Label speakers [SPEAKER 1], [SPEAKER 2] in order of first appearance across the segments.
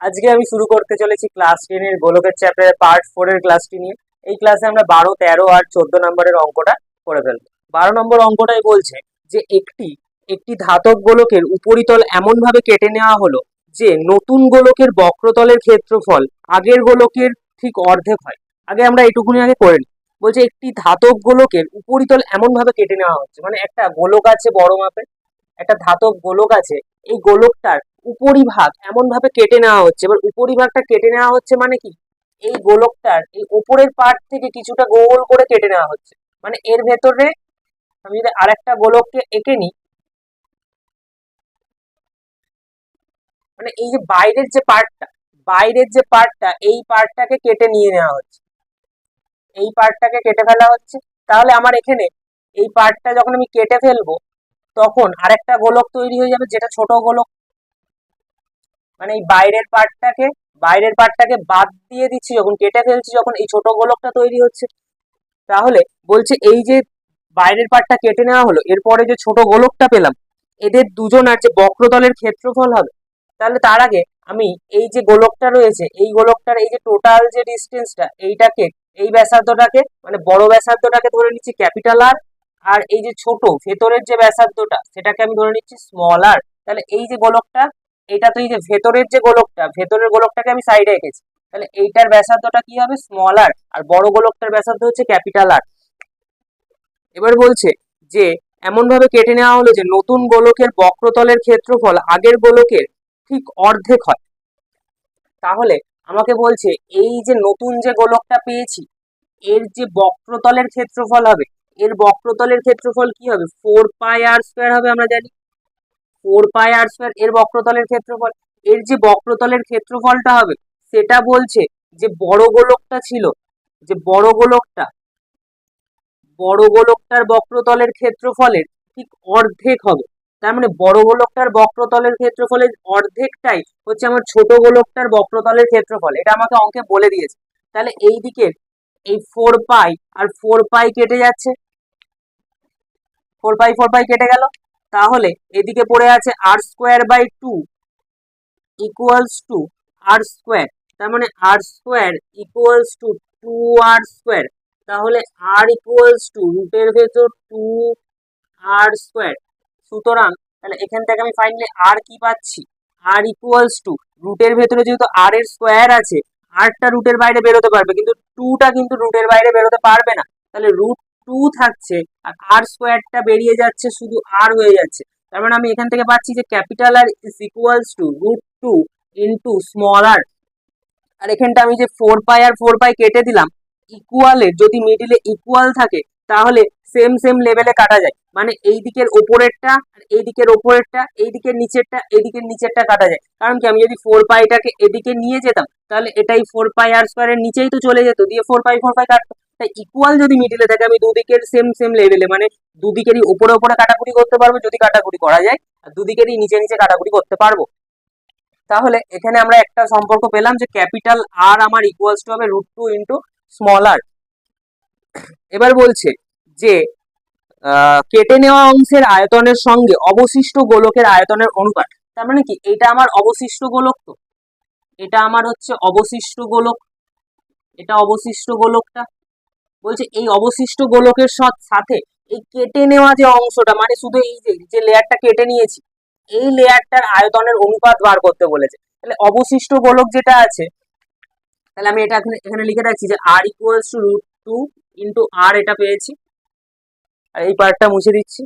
[SPEAKER 1] আজকে আমি শুরু করতে চলেছি ক্লাস 10 এর গোলকের চ্যাপ্টারের পার্ট 4 এর ক্লাসটি নিয়ে। এই ক্লাসে আমরা 12, 13 আর 14 নম্বরের অঙ্কটা করে ফেলবো। 12 নম্বর অঙ্কটাই বলছে যে একটি একটি ধাতব গোলকের উপরিতল এমন ভাবে কেটে নেওয়া হলো যে নতুন গোলকের বক্রতলের ক্ষেত্রফল আগের গোলকের ঠিক অর্ধেক হয়। আগে আমরা এটুকুনি আগে করে নিই। বলছে একটি ধাতব গোলকের উপরিতল এমন ভাবে কেটে নেওয়া হচ্ছে, মানে একটা গোলক আছে বড় মাপের, একটা ধাতব গোলক আছে, এই গোলকটার উপরিভাগ এমন ভাবে কেটে নেওয়া হচ্ছে। এবার উপরিভাগটা কেটে নেওয়া হচ্ছে মানে কি, এই গোলকটার এই উপরের পার্ট থেকে কিছুটা গোল করে কেটে নেওয়া হচ্ছে। মানে এর ভেতরে আমি যদি আরেকটা গোলককে এঁকে নিই, মানে এই যে বাইরের যে পার্টটা এই পার্টটাকে কেটে নিয়ে নেওয়া হচ্ছে, এই পার্টটাকে কেটে ফেলা হচ্ছে। তাহলে আমার এখানে এই পার্টটা যখন আমি কেটে ফেলবো তখন আরেকটা গোলক তৈরি হয়ে যাবে, যেটা ছোট গোলক। মানে এই বাইরের পার্টটাকে বাদ দিয়ে দিচ্ছি, যখন কেটে ফেলছি, যখন এই ছোট গোলকটা তৈরি হচ্ছে। তাহলে বলছে এই যে বাইরের পার্টটা কেটে নেওয়া হলো, এরপরে যে ছোট গোলকটা পেলাম, এদের দুজনার যে বক্রতলের ক্ষেত্রফল হবে। তাহলে তার আগে আমি এই যে গোলকটা রয়েছে, এই গোলকটার এই যে টোটাল যে ডিস্টেন্সটা, এইটাকে, এই ব্যাসার্ধটাকে, মানে বড় ব্যাসার্ধটাকে ধরে নিচ্ছি ক্যাপিটাল আর, আর এই যে ছোট ভেতরের যে ব্যাসার্ধটা সেটাকে আমি ধরে নিচ্ছি স্মল আর। তাহলে এই যে গোলকটা, এটা তো এই যে ভেতরের গোলকটাকে আমি সাইডে রেখেছি। তাহলে এইটার ব্যাসার্ধটা কি হবে, স্মল আর, আর বড় গোলকটার ব্যাসার্ধ হচ্ছে ক্যাপিটাল আর। এবার বলছে যে এমন ভাবে কেটে নেওয়া হলো যে নতুন গোলকের বক্রতলের ক্ষেত্রফল আগের গোলকের ঠিক অর্ধেক হয়। তাহলে আমাকে বলছে এই যে নতুন যে গোলকটা পেয়েছি, এর যে বক্রতলের ক্ষেত্রফল হবে, এর বক্রতলের ক্ষেত্রফল কি হবে, 4πr² হবে। আমরা জানি 4πr² এর বক্রতলের ক্ষেত্রফল। এর যে বক্রতলের ক্ষেত্রফলটা হবে সেটা বলছে যে বড় গোলকটার বক্রতলের ক্ষেত্রফলের ঠিক অর্ধেক হবে। তার মানে বড় গোলকটার বক্রতলের ক্ষেত্রফলের অর্ধেকটাই হচ্ছে আমার ছোট গোলকটার বক্রতলের ক্ষেত্রফল। এটা আমাকে অঙ্কে বলে দিয়েছে। তাহলে এই দিকের এই 4π আর 4π কেটে যাচ্ছে, 4π কেটে গেল। তাহলে এদিকে পড়ে আছে r²/2 ইকুয়ালস টু r²। তার মানে r² ইকুয়ালস টু 2r²। তাহলে r ইকুয়ালস টু রুটের ভেতর 2r²। সুতরাং তাহলে এখান থেকে আমি ফাইনালি r কি পাচ্ছি, r ইকুয়ালস টু রুটের ভেতরে যেহেতু r এর স্কোয়ার আছে, rটা রুটের বাইরে বেরোতে পারবে, কিন্তু 2টা কিন্তু রুটের বাইরে বেরোতে পারবে না। তাহলে √2 থাকছে আর r² বেরিয়ে যাচ্ছে, শুধু r হয়ে যাচ্ছে। তার মানে আমি এখান থেকে পাচ্ছি যে capital R is equals to √2 into small R. আর এখানটা আমি যে 4π আর 4π কেটে দিলাম, ইকুয়ালের যদি মিডিলে ইকুয়াল থাকে তাহলে সেম লেভেলে কাটা যায়। মানে এই দিকের ওপরেরটা আর এই দিকের ওপরেরটা, এই দিকের নিচেরটা কাটা যায়। কারণ কি, আমি যদি 4πটাকে এদিকে নিয়ে যেতাম তাহলে এটাই 4πr² এর নিচেই তো চলে যেত, দিয়ে 4π কাটতো। তাই ইকুয়াল যদি মিডিলে থাকে আমি দুদিকের সেম লেভেলে, মানে দুদিকেরই ওপরে কাটাকুটি করতে পারবো যদি কাটাকুটি করা যায়, আর দুদিকেরই নিচে কাটাকুটি করতে পারবো। তাহলে এখানে আমরা একটা সম্পর্ক পেলাম যে ক্যাপিটাল আর আমার ইকুয়ালস টু হবে √2 ইন্টু স্মল আর। এবার বলছে যে কেটে নেওয়া অংশের আয়তনের সঙ্গে অবশিষ্ট গোলকের আয়তনের অনুপাত। তার মানে কি, এটা আমার অবশিষ্ট গোলক, তো এটা আমার হচ্ছে অবশিষ্ট গোলক, এটা অবশিষ্ট গোলকটা। বলছে এই অবশিষ্ট গোলকের সাথে এই কেটে নেওয়া যে অংশটা, মানে শুধু এই যে লেয়ারটা কেটে নিয়েছি, এই লেয়ারটার আয়তনের অনুপাত বার করতে বলেছে। তাহলে অবশিষ্ট গোলক যেটা আছে, তাহলে আমি এটা এখানে লিখে রাখছি যে r equals to √2 into r, এটা পেয়েছি। আর এই পার্টটা মুছে দিচ্ছি।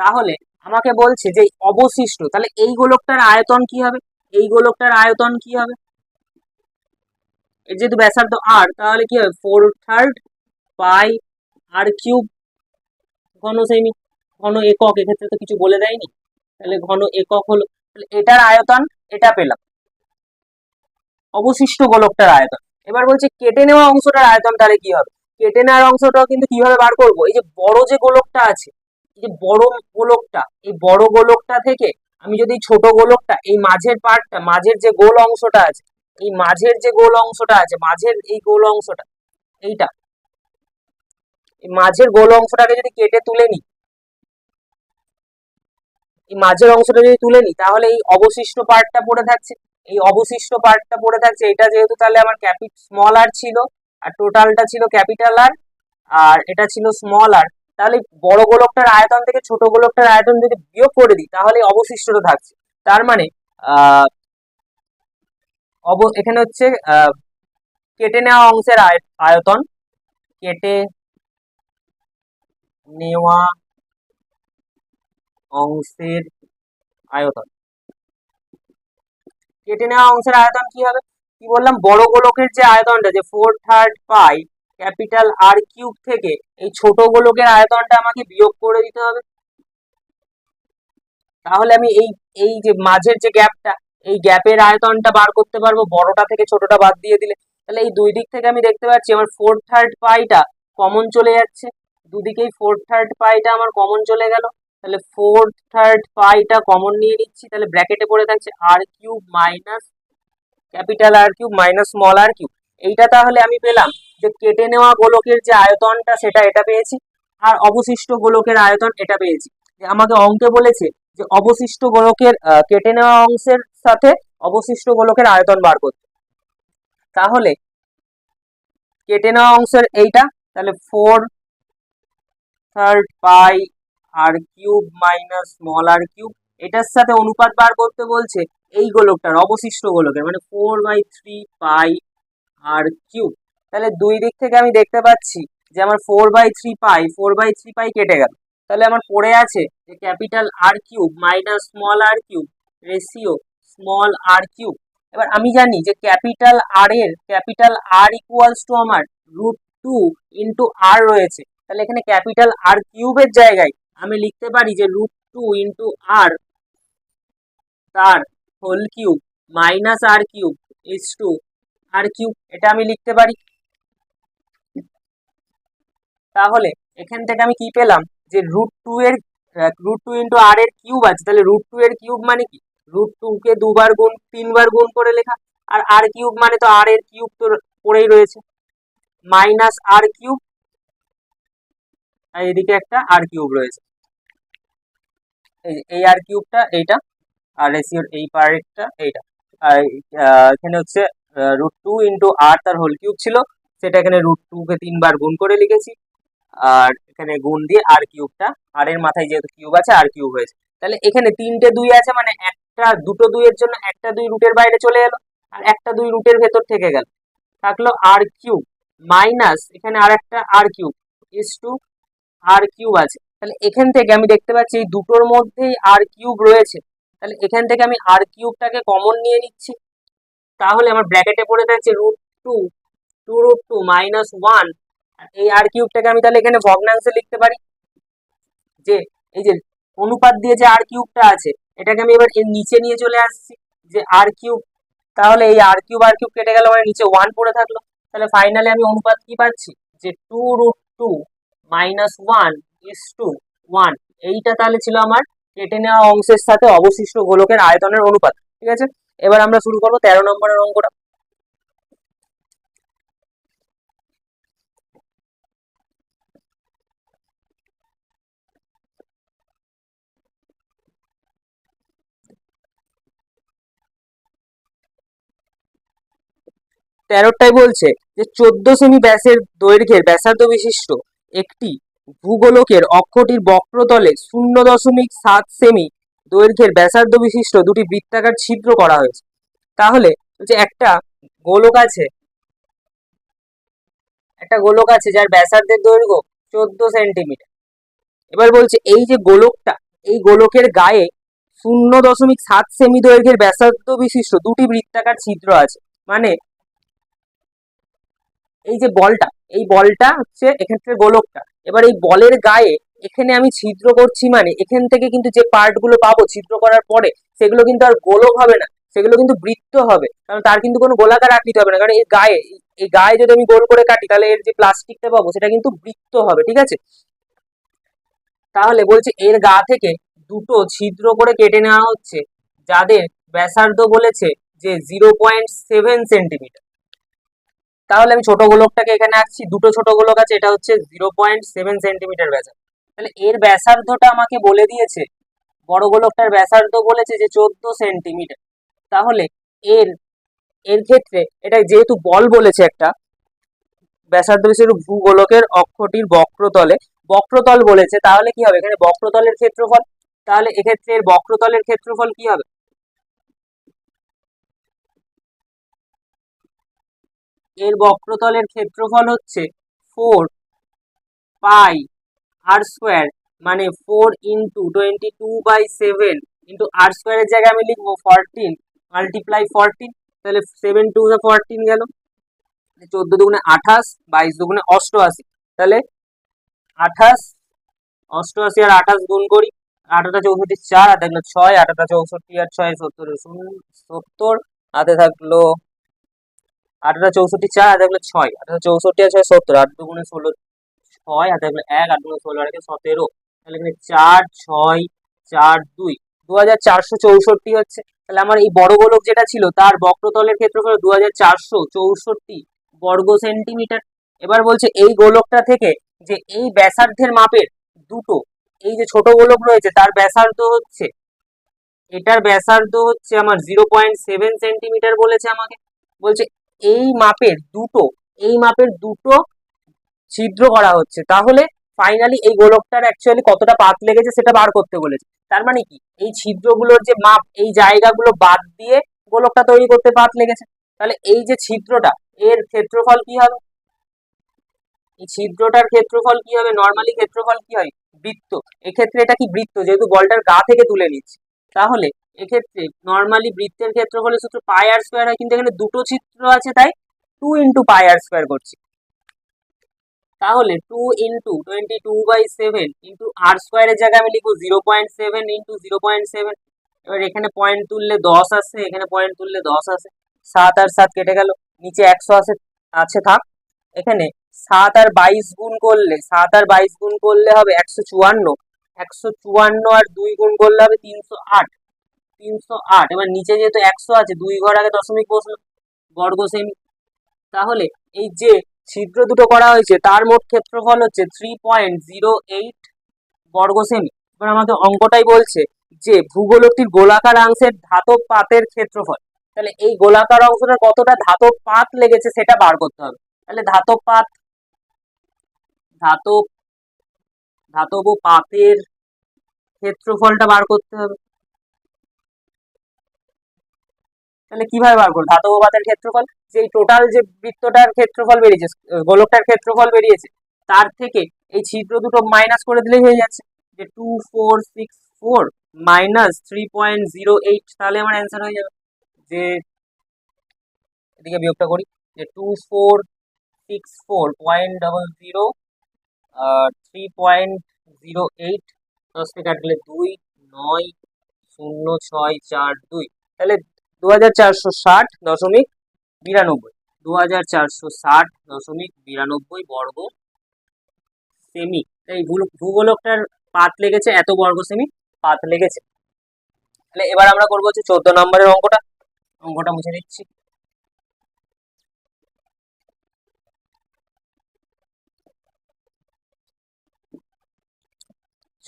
[SPEAKER 1] তাহলে আমাকে বলছে যে অবশিষ্ট, তাহলে এই গোলকটার আয়তন কি হবে, এই গোলকটার আয়তন কি হবে, এর যেহেতু ব্যাসার্ধ r, তাহলে কি হবে 4/3 πr³ ঘন সেমি, ঘন একক, এক্ষেত্রে তো কিছু বলে দেয়নি, তাহলে ঘন একক হলো। তাহলে এটার আয়তন এটা পেলাম, অবশিষ্ট গোলকটার আয়তন। এবার বলছে কেটে নেওয়া অংশটার আয়তন তাহলে কি হবে। কেটে নেওয়ার অংশটাও কিন্তু কিভাবে বার করব, এই যে বড় যে গোলকটা আছে, এই যে বড় গোলকটা, এই বড় গোলকটা থেকে আমি যদি ছোট গোলকটা, এই মাঝের পার্টটা, মাঝের যে গোল অংশটা আছে, এই মাঝের যে গোল অংশটা আছে, মাঝের এই গোল অংশটা, এইটা, এই মাঝের গোল অংশটাকে যদি কেটে তুলে নিই, এই মাঝের অংশটা যদি তুলে নিই তাহলে এই অবশিষ্ট পার্টটা পড়ে থাকছে, এটা যেহেতু তাহলে আমার স্মল আর ছিল, আর টোটালটা ছিল ক্যাপিটাল আর, আর এটা ছিল স্মল আর। তাহলে বড় গোলকটার আয়তন থেকে ছোট গোলকটার আয়তন যদি বিয়োগ করে দিই তাহলে অবশিষ্টটা থাকছে। তার মানে এখানে হচ্ছে কেটে নেওয়া অংশের আয়তন, কেটে নেওয়া অংশের আয়তন, কেটে নেওয়া অংশের আয়তন কি হবে, কি বললাম, বড় গোলকের যে আয়তনটা যে 4/3 পাই ক্যাপিটাল আর কিউব থেকে এই ছোট গোলকের আয়তনটা আমাকে বিয়োগ করে দিতে হবে। তাহলে আমি এই এই যে মাঝের যে গ্যাপটা, এই গ্যাপের আয়তনটা বার করতে পারবো বড়টা থেকে ছোটটা বাদ দিয়ে দিলে। তাহলে এই দুই দিক থেকে আমি দেখতে পাচ্ছি আমার 4/3 পাইটা কমন চলে যাচ্ছে, দুদিকেই 4/3 পাইটা আমার কমন চলে গেল। তাহলে 4/3 পাইটা কমন নিয়ে নিচ্ছি, তাহলে ব্র্যাকেটে পড়ে থাকছে R cube minus capital R cube minus small R cube. এইটা তাহলে আমি পেলাম যে কেটে নেওয়া গোলকের যে আয়তনটা সেটা এটা পেয়েছি, আর অবশিষ্ট গোলকের আয়তন এটা পেয়েছি। আমাকে অঙ্কে বলেছে যে অবশিষ্ট গোলকের কেটে নেওয়া অংশের সাথে অবশিষ্ট গোলকের আয়তন বার করতে। তাহলে কেটে নেওয়া অংশের এইটা, তাহলে 4/3 পাই আর cube minus small R cube, এটার সাথে অনুপাত বার করতে বলছে এই গোলকটার অবশিষ্ট গোলকের, মানে 4/3 পাই আর কিউব। তাহলে দুই দিক থেকে আমি দেখতে পাচ্ছি যে আমার 4/3 পাই কেটে গেল। তাহলে আমার পড়ে আছে যে capital R cube minus small R cube ratio small R cube. এবার আমি জানি যে ক্যাপিটাল আর ইকুয়ালস টু আমার √2 ইন্টু আর রয়েছে। তাহলে এখানে ক্যাপিটাল আর কিউবের জায়গায় আমি লিখতে পারি যে √2 ইন্টু আর তার whole cube minus R cube is two R cube, এটা আমি লিখতে পারি। তাহলে এখান থেকে আমি কি পেলাম যে √2 ইন্টু আর এর কিউব আছে, তাহলে √2 এর কিউব মানে কি, √2 কে 3বার গুণ করে লেখা, আর আর কিউব মানে তো আর এর কিউব তো পড়েই রয়েছে, মাইনাস আর কিউব, আর এদিকে একটা আর কিউব রয়েছে, এই আর কিউবটা এইটা, আর রেশিওর এই পার্টটা এইটা, আর এখানে হচ্ছে √2 ইন্টু আর তার হোল কিউব ছিল, সেটা এখানে √2 কে 3বার গুণ করে লিখেছি, আর এখানে গুণ দিয়ে আর কিউবটা, আর এর মাথায় যেহেতু কিউব আছে আর কিউব হয়েছে। তাহলে এখানে 3টে 2 আছে, মানে দুটো 2 এর জন্য একটা 2 রুটের বাইরে চলে গেল, আর একটা 2 রুটের ভেতর থেকে গেল, থাকলো আর কিউব মাইনাস এখানে আর একটা R cube is two R cube আছে। তাহলে এখান থেকে আমি দেখতে পাচ্ছি এই দুটোর মধ্যেই আর কিউব রয়েছে, তাহলে এখান থেকে আমি আর কিউবটাকে কমন নিয়ে নিচ্ছি। তাহলে আমার ব্র্যাকেটে পড়ে থাকছে √2 মাইনাস 1, এই আর কিউবটাকে আমি তাহলে এখানে ভগ্নাংশে লিখতে পারি, যে এই যে অনুপাত দিয়ে যে আর কিউবটা আছে এটাকে আমি এবার এর নিচে নিয়ে চলে আসছি যে আর কিউব, তাহলে এই আর কিউব কেটে গেল, মানে নিচে 1 পড়ে থাকলো। তাহলে ফাইনালি আমি অনুপাত কি পাচ্ছি যে 2√2 মাইনাস 1 ইজ টু 1, এইটা তাহলে ছিল আমার কেটে নেওয়া অংশের সাথে অবশিষ্ট গোলকের আয়তনের অনুপাত। ঠিক আছে, এবার আমরা শুরু করবো 13 নম্বরের অঙ্কটা। 13টাই বলছে যে 14 সেমি ব্যাসের দৈর্ঘ্যের ব্যাসার্ধ বিশিষ্ট একটি ভূগোলকের অক্ষটির বক্রতলে 0.7 সেমি দৈর্ঘ্যের ব্যাসার্ধ বিশিষ্ট দুটি বৃত্তাকার ছিদ্র করা হয়েছে। তাহলে যে একটা গোলক আছে, যার ব্যাসার্ধের দৈর্ঘ্য 14 সেন্টিমিটার। এবার বলছে এই যে গোলকটা, এই গোলকের গায়ে 0.7 সেমি দৈর্ঘ্যের ব্যাসার্ধ বিশিষ্ট দুটি বৃত্তাকার ছিদ্র আছে, মানে এই যে বলটা, এই বলটা হচ্ছে এক্ষেত্রে গোলকটা। এবার এই বলের গায়ে এখানে আমি ছিদ্র করছি, মানে এখান থেকে কিন্তু যে পার্ট গুলো পাবো ছিদ্র করার পরে সেগুলো কিন্তু আর গোলক হবে না, সেগুলো কিন্তু বৃত্ত হবে, কারণ তার কিন্তু কোনো গোলাকার আকৃতি হবে না, কারণ এই গায়ে যদি আমি গোল করে কাটি তাহলে এর যে প্লাস্টিকটা পাবো সেটা কিন্তু বৃত্ত হবে। ঠিক আছে, তাহলে বলছে এর গা থেকে দুটো ছিদ্র করে কেটে নেওয়া হচ্ছে, যাদের ব্যাসার্ধ বলেছে যে 0.7 সেন্টিমিটার। তাহলে আমি ছোট গোলকটাকে এখানে আঁকছি, দুটো ছোট গোলক আছে, এটা হচ্ছে 0.7 সেন্টিমিটার ব্যাসার্ধ। তাহলে এর ব্যাসার্ধটা আমাকে বলে দিয়েছে বড় গোলকটার ব্যাসার্ধ বলেছে যে 14 সেন্টিমিটার। তাহলে এর এর ক্ষেত্রে এটা যেহেতু বল বলেছে একটা, ব্যাসার্ধ হিসেবে ভূগোলকের অক্ষটির বক্রতল বলেছে, তাহলে কি হবে এখানে বক্রতলের ক্ষেত্রফল। তাহলে এক্ষেত্রে এর বক্রতলের ক্ষেত্রফল কি হবে? এর বক্রতলের ক্ষেত্রফল হচ্ছে 4 পাই আর স্কোয়ার, মানে 4 ইন্টু 22/7 ইন্টু আর স্কোয়ারের জায়গায় আমি লিখবো 14 মাল্টিপ্লাই 14। তাহলে 7 2 14 গেল, 14 দুগুণে 28, 22 দুগুণে 88। তাহলে 28, 88 আর 28 গুণ করি, 8টা 64 4, আর থাকলো 6, 8টা 64 আর 6 70, 70 হাতে থাকলো 8টা 64 4, হাতে থাকলো 6, 8টা 64 আর 6 70, 8 দুগুণে 16 6, হাতে থাকলো 1, 8 দুগুণে 16 আর 17। তাহলে এখানে 4 6 4 2 2464 হচ্ছে। তাহলে আমার এই বড় গোলক যেটা ছিল তার বক্রতলের ক্ষেত্রফল 2464 বর্গ সেন্টিমিটার। এবার বলছে এই গোলকটা থেকে যে এই ব্যাসার্ধের মাপের দুটো, এই যে ছোট গোলক রয়েছে তার ব্যাসার্ধ হচ্ছে, এটার ব্যাসার্ধ হচ্ছে আমার 0.7 সেন্টিমিটার বলেছে আমাকে। বলছে এই মাপের দুটো ছিদ্র করা হচ্ছে, তাহলে ফাইনালি এই গোলকটার অ্যাকচুয়ালি কতটা পাত লেগেছে সেটা বার করতে বলেছে। তার মানে কি এই ছিদ্রগুলোর যে মাপ, এই জায়গাগুলো বাদ দিয়ে গোলকটা তৈরি করতে পাত লেগেছে। তাহলে এই যে ছিদ্রটা, এর ক্ষেত্রফল কি হবে? এই ছিদ্রটার ক্ষেত্রফল কি হবে? নর্মালি ক্ষেত্রফল কি হয়? বৃত্ত। এক্ষেত্রে এটা কি বৃত্ত, যেহেতু বলটার গা থেকে তুলে নিচ্ছে, তাহলে এক্ষেত্রে নর্মালি বৃত্তের ক্ষেত্রফলের সূত্র পাই আর স্কোয়ার হয়, কিন্তু এখানে দুটো ছিদ্র আছে তাই 2 ইন্টু পাই আর স্কোয়ার করছি। তাহলে 2 ইন্টু 22/7 ইন্টু আর স্কোয়ারের জায়গায় আমি লিখবো 0.7 ইন্টু 0.7। এবার এখানে পয়েন্ট তুললে 10 আসে, এখানে পয়েন্ট তুললে 10 আসে, 7 আর 7 কেটে গেল, নিচে 100 আছে থাক। এখানে 7 আর 22 গুণ করলে, 7 আর 22 গুণ করলে হবে 154, 154 আর 2 গুণ করলে হবে 308, 308। এবার নিচে যেহেতু 100 আছে, 2 ঘর আগে দশমিক বসলো, বর্গ সেমি। তাহলে এই যে ছিদ্র দুটো করা হয়েছে তার মোট ক্ষেত্রফল হচ্ছে 3.08 বর্গ সেমি। এবার আমাকে অঙ্কটাই বলছে যে ভূগোলকটির গোলাকার অংশের ধাতব পাতের ক্ষেত্রফল। তাহলে এই গোলাকার অংশটা কতটা ধাতব পাত লেগেছে সেটা বার করতে হবে। তাহলে ধাতব পাতের ক্ষেত্রফলটা বার করতে হবে। তাহলে কিভাবে বার করবো ধাতব পাতের ক্ষেত্রফল? যে টোটাল যে বৃত্তটার ক্ষেত্রফল বেরিয়েছে, গোলকটার ক্ষেত্রফল বেরিয়েছে, তার থেকে এই ছিদ্র দুটো মাইনাস করে দিলেই হয়ে যাচ্ছে, যে 2464 মাইনাস 3.08। তাহলে আমার অ্যান্সার হয়ে যাবে যে, এদিকে বিয়োগটা করি, যে 2464.00 3.08, 10 থেকে কাটলে 2, 9, 0, 6, 4, 2। তাহলে 2460.92, 2460.92 বর্গ সেমি। এই ভূগোলকটার পাত লেগেছে এত বর্গ সেমি পাত লেগেছে। তাহলে এবার আমরা করবো হচ্ছে 14 নম্বরের অঙ্কটা মুছে দিচ্ছি।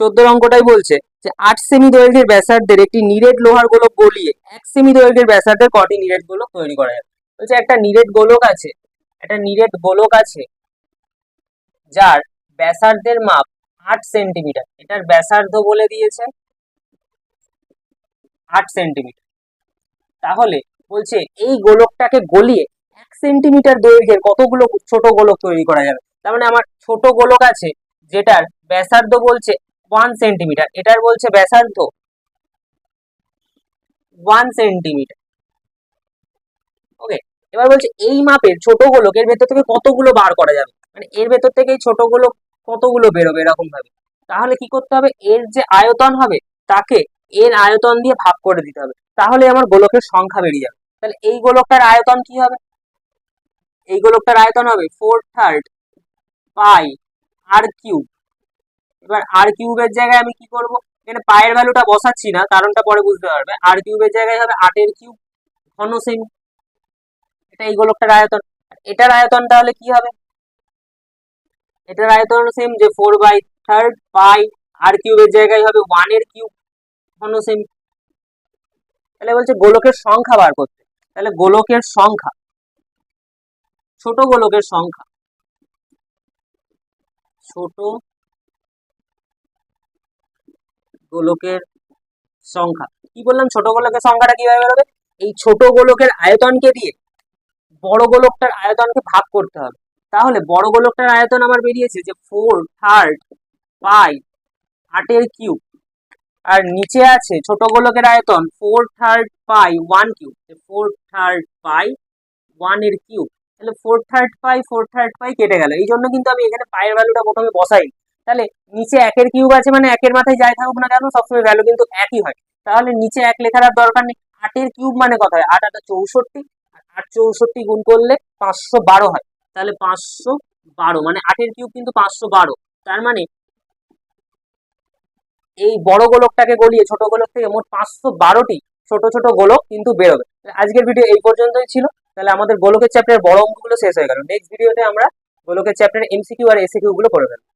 [SPEAKER 1] 14 অঙ্কটাই বলছে যে 8 সেমি দৈর্ঘ্যের ব্যাসার্ধের একটি নিরেট লোহার গোলক গলিয়ে 1 সেমি দৈর্ঘ্যের ব্যাসার্ধের কটি নিরেট গোলক তৈরি করা যাবে। বলছে একটা নিরেট গোলক আছে যার ব্যাসার্ধের মাপ 8 সেন্টিমিটার, এটার ব্যাসার্ধ বলে দিয়েছে 8 সেন্টিমিটার। তাহলে বলছে এই গোলকটাকে গলিয়ে 1 সেন্টিমিটার দৈর্ঘ্যের কতগুলো ছোট গোলক তৈরি করা যাবে। তার মানে আমার ছোট গোলক আছে যেটার ব্যাসার্ধ বলছে 1 সেন্টিমিটার, এটার বলছে ব্যাসার্ধ 1 সেন্টিমিটার। ওকে, এবার বলছে এই মাপের ছোট গোলক এর ভেতর থেকে কতগুলো বার করা যাবে, মানে এর ভেতর থেকে এই ছোট গোলক কতগুলো বেরোবে এরকম ভাবে। তাহলে কি করতে হবে, এর যে আয়তন হবে তাকে এর আয়তন দিয়ে ভাগ করে দিতে হবে, তাহলে আমার গোলকের সংখ্যা বেরিয়ে যাবে। তাহলে এই গোলকটার আয়তন কি হবে? এই গোলকটার আয়তন হবে 4/3 পাই আর কিউব। এবার আর কিউবের জায়গায় আমি কি করব, এখানে পায়ের ভ্যালুটা বসাচ্ছি না, কারণটা পরে বুঝতে পারবে। আর কিউবের জায়গায় হবে 8 কিউব ঘন সেমি। এটা এই গোলকটার আয়তন। এটার আয়তন তাহলে কি হবে? এটার আয়তন সেম, যে 4/3 পাই আর কিউবের জায়গায় হবে 1 কিউব। ঘন সেমি। তাহলে বলছে গোলকের সংখ্যা বার করতে, তাহলে গোলকের সংখ্যা, ছোট গোলকের সংখ্যা, ছোট গোলকের সংখ্যা। কি বললাম, ছোট গোলকের সংখ্যাটা কিভাবে বেরোবে? এই ছোট গোলকের আয়তনকে দিয়ে বড় গোলকটার আয়তনকে ভাগ করতে হবে। তাহলে বড় গোলকটার আয়তন আমার বেরিয়েছে যে 4/3 8 কিউব, আর নিচে আছে ছোট গোলকের আয়তন 4/3 1 এর কিউব। তাহলে 4/3 কেটে গেল, এই জন্য কিন্তু আমি এখানে পায়ের ভ্যালুটা প্রথমে বসাই। তাহলে নিচে 1 কিউব আছে মানে 1 মাথায় যাই থাকুক না কেন সবসময় ভ্যালু কিন্তু একই হয়। তাহলে নিচে 1 লেখার আর দরকার নেই। 8 কিউব মানে কত হয়? 8 8 64, 8 64 গুণ করলে 512 হয়। তাহলে 512 মানে 8 কিউব কিন্তু 512। তার মানে এই বড় গোলকটাকে গলিয়ে ছোট গোলক থেকে মোট 512টি ছোট ছোট গোলক কিন্তু বেরোবে। আজকের ভিডিও এই পর্যন্তই ছিল। তাহলে আমাদের গোলকের চ্যাপ্টারের বড় অঙ্কগুলো শেষ হয়ে গেল। নেক্সট ভিডিওতে আমরা গোলকের চ্যাপ্টারের এমসিকিউ আর এসিকিউ গুলো করে ফেলবো।